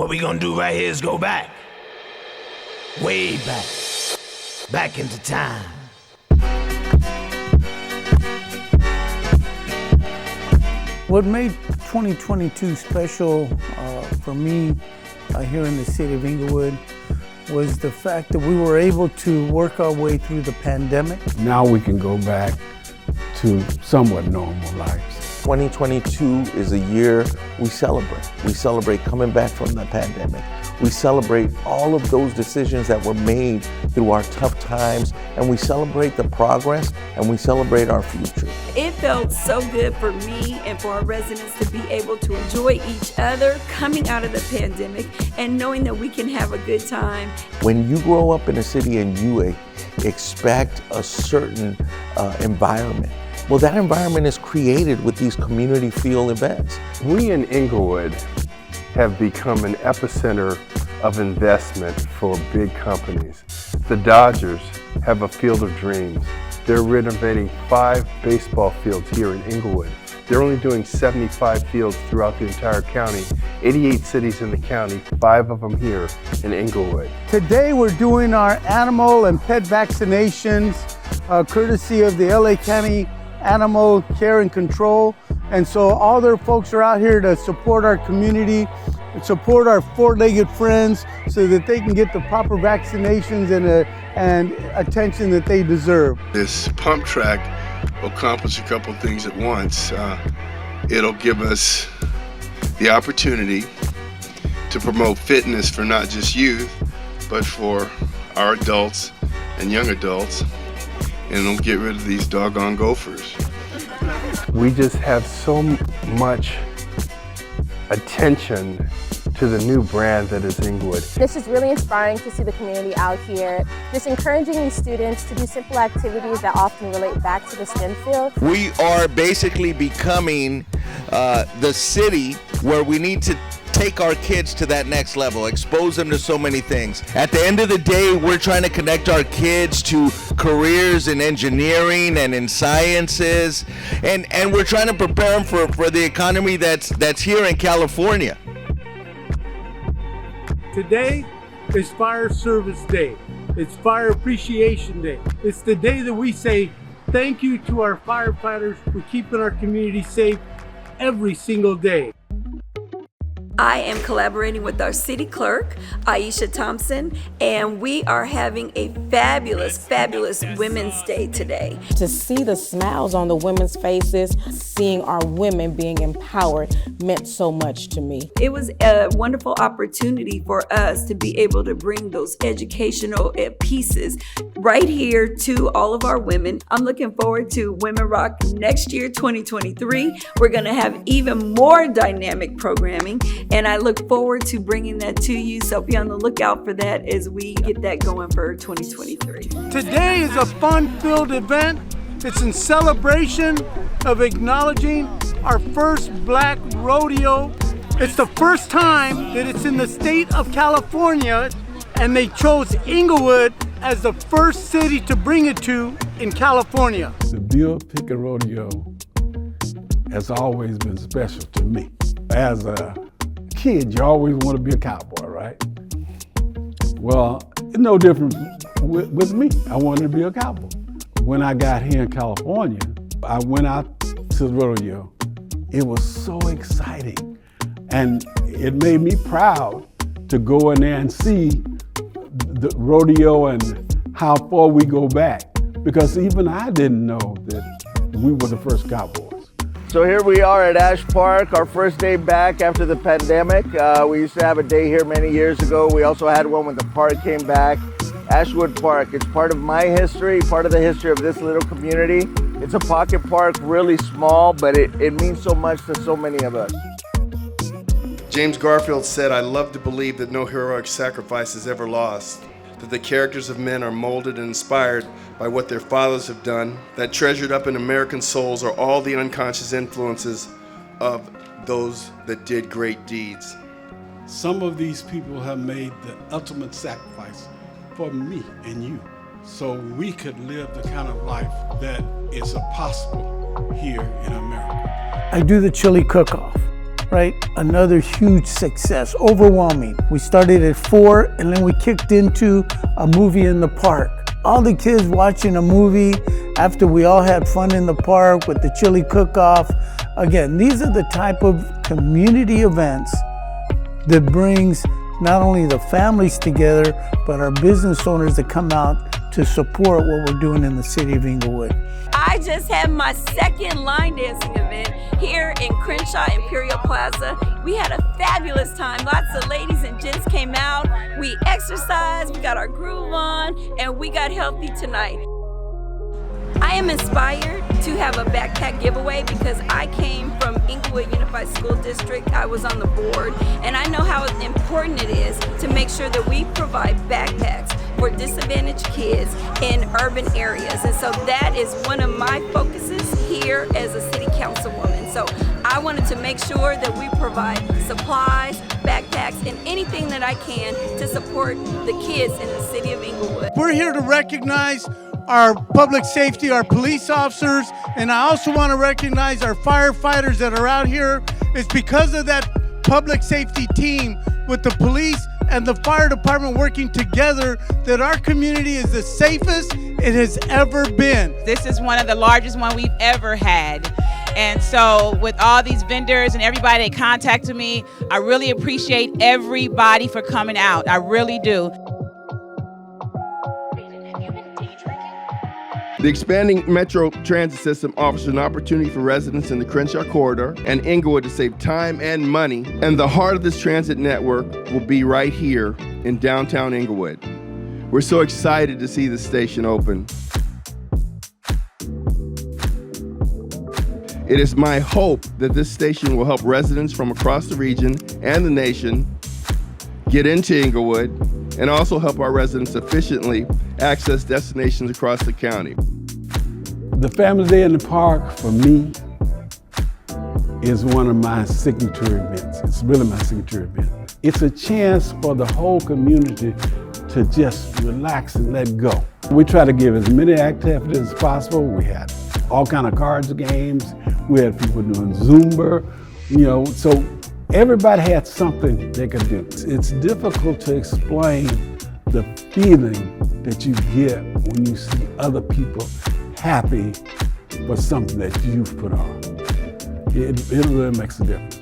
What we gonna do right here is go back. Way back. Back into time. What made 2022 special for me here in the city of Inglewood was the fact that we were able to work our way through the pandemic. Now we can go back to somewhat normal lives. 2022 is a year we celebrate. We celebrate coming back from the pandemic. We celebrate all of those decisions that were made through our tough times, and we celebrate the progress, and we celebrate our future. It felt so good for me and for our residents to be able to enjoy each other coming out of the pandemic and knowing that we can have a good time. When you grow up in a city and you expect a certain environment, well, that environment is created with these community feel events. We in Inglewood have become an epicenter of investment for big companies. The Dodgers have a field of dreams. They're renovating 5 baseball fields here in Inglewood. They're only doing 75 fields throughout the entire county, 88 cities in the county, 5 of them here in Inglewood. Today we're doing our animal and pet vaccinations courtesy of the LA County Animal Care and Control. And so all their folks are out here to support our community, support our four-legged friends so that they can get the proper vaccinations and attention that they deserve. This pump track will accomplish a couple things at once. It'll give us the opportunity to promote fitness for not just youth, but for our adults and young adults, and it'll get rid of these doggone gophers. We just have so much attention to the new brand that is Inglewood. This is really inspiring to see the community out here, just encouraging these students to do simple activities that often relate back to the STEM field. We are basically becoming the city where we need to take our kids to that next level, expose them to so many things. At the end of the day, we're trying to connect our kids to careers in engineering and in sciences, and we're trying to prepare them for the economy that's here in California. Today is Fire Service Day. It's Fire Appreciation Day. It's the day that we say thank you to our firefighters for keeping our community safe every single day. I am collaborating with our city clerk, Aisha Thompson, and we are having a fabulous, fabulous Women's Day today. To see the smiles on the women's faces, seeing our women being empowered meant so much to me. It was a wonderful opportunity for us to be able to bring those educational pieces right here to all of our women. I'm looking forward to Women Rock next year, 2023. We're gonna have even more dynamic programming, and I look forward to bringing that to you. So be on the lookout for that as we get that going for 2023. Today is a fun-filled event. It's in celebration of acknowledging our first black rodeo. It's the first time that it's in the state of California, and they chose Inglewood as the first city to bring it to in California. The Bill Pickett Rodeo has always been special to me. As a kid, you always want to be a cowboy, right? Well, it's no different with me. I wanted to be a cowboy. When I got here in California, I went out to the rodeo. It was so exciting, and it made me proud to go in there and see the rodeo and how far we go back, because even I didn't know that we were the first cowboys. So here we are at Ash Park, our first day back after the pandemic. We used to have a day here many years ago. We also had one when the park came back. Ashwood Park, it's part of my history, part of the history of this little community. It's a pocket park, really small, but it means so much to so many of us. James Garfield said, "I love to believe that no heroic sacrifice is ever lost, that the characters of men are molded and inspired by what their fathers have done, that treasured up in American souls are all the unconscious influences of those that did great deeds." Some of these people have made the ultimate sacrifice for me and you, so we could live the kind of life that is possible here in America. I do the chili cook-off. right? Another huge success, overwhelming. We started at 4 and then we kicked into a movie in the park. All the kids watching a movie after we all had fun in the park with the chili cook-off. Again, these are the type of community events that brings not only the families together, but our business owners that come out to support what we're doing in the city of Inglewood. I just had my second line dancing event here in Crenshaw Imperial Plaza. We had a fabulous time. Lots of ladies and gents came out. We exercised, we got our groove on, and we got healthy tonight. I am inspired to have a backpack giveaway because I came from Inglewood Unified School District. I was on the board, and I know how important it is to make sure that we provide backpacks for disadvantaged kids in urban areas. And so that is one of my focuses here as a city councilwoman. So I wanted to make sure that we provide supplies, backpacks, and anything that I can to support the kids in the city of Inglewood. We're here to recognize our public safety, our police officers, and I also want to recognize our firefighters that are out here. It's because of that public safety team with the police and the fire department working together that our community is the safest it has ever been. This is one of the largest one we've ever had. And so with all these vendors and everybody that contacted me, I really appreciate everybody for coming out. I really do. The expanding Metro Transit System offers an opportunity for residents in the Crenshaw Corridor and Inglewood to save time and money, and the heart of this transit network will be right here in downtown Inglewood. We're so excited to see the station open. It is my hope that this station will help residents from across the region and the nation get into Inglewood and also help our residents efficiently access destinations across the county. The Family Day in the Park, for me, is one of my signature events. It's really my signature event. It's a chance for the whole community to just relax and let go. We try to give as many activities as possible. We had all kind of cards games. We had people doing Zumba, so everybody had something they could do. It's difficult to explain the feeling that you get when you see other people happy for something that you've put on. It really makes a difference.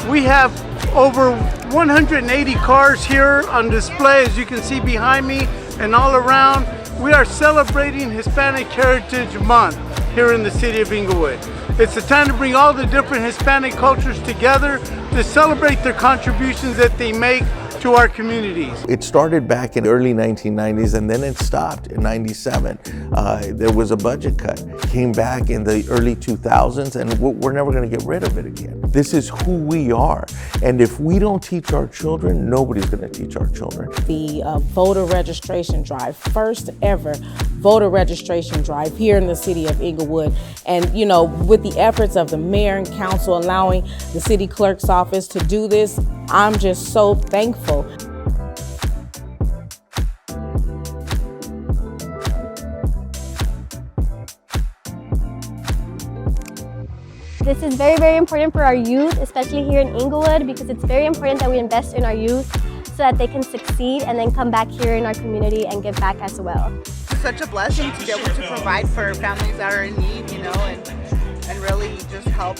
We have over 180 cars here on display, as you can see behind me and all around. We are celebrating Hispanic Heritage Month here in the city of Inglewood. It's a time to bring all the different Hispanic cultures together to celebrate their contributions that they make to our communities. It started back in the early 1990s and then it stopped in 97. There was a budget cut. Came back in the early 2000s and we're never going to get rid of it again. This is who we are. And if we don't teach our children, nobody's going to teach our children. The voter registration drive, first ever voter registration drive here in the city of Inglewood. And with the efforts of the mayor and council allowing the city clerk's office to do this, I'm just so thankful. This is very, very important for our youth, especially here in Inglewood, because it's very important that we invest in our youth so that they can succeed and then come back here in our community and give back as well. It's such a blessing to be able to provide for families that are in need, and really just help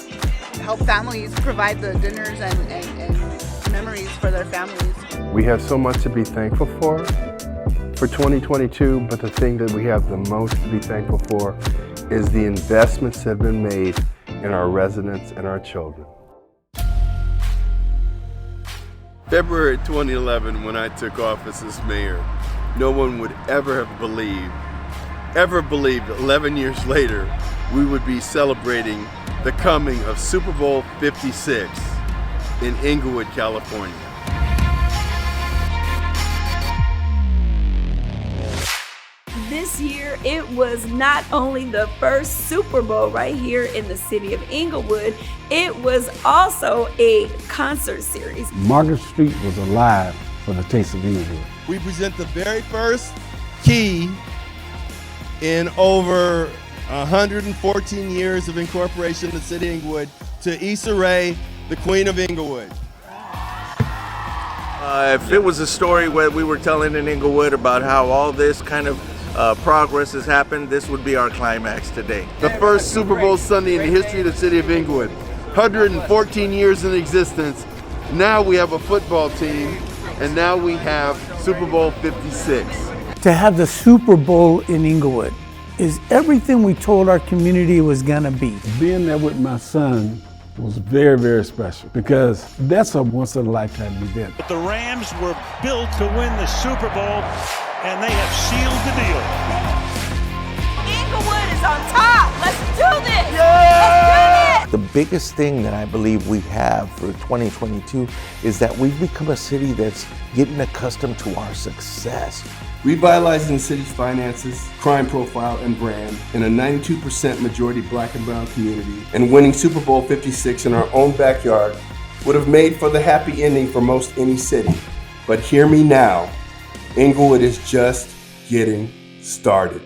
families provide the dinners and memories for their families. We have so much to be thankful for 2022, but the thing that we have the most to be thankful for is the investments that have been made in our residents and our children. February 2011, when I took office as mayor, no one would ever have believed 11 years later we would be celebrating the coming of Super Bowl 56 in Inglewood, California. This year, it was not only the first Super Bowl right here in the city of Inglewood, it was also a concert series. Market Street was alive for the Taste of Inglewood. We present the very first key in over 114 years of incorporation in the city of Inglewood to Issa Rae the Queen of Inglewood. If it was a story where we were telling in Inglewood about how all this kind of progress has happened, this would be our climax today. The first Super Bowl Sunday in the history of the city of Inglewood. 114 years in existence. Now we have a football team, and now we have Super Bowl 56. To have the Super Bowl in Inglewood is everything we told our community it was gonna be. Being there with my son was very, very special because that's a once-in-a-lifetime event. But the Rams were built to win the Super Bowl, and they have sealed the deal. Inglewood is on top. Let's do this. Let's do this. The biggest thing that I believe we have for 2022 is that we've become a city that's getting accustomed to our success. Revitalizing the city's finances, crime profile, and brand in a 92% majority black and brown community, and winning Super Bowl 56 in our own backyard would have made for the happy ending for most any city. But hear me now, Inglewood is just getting started.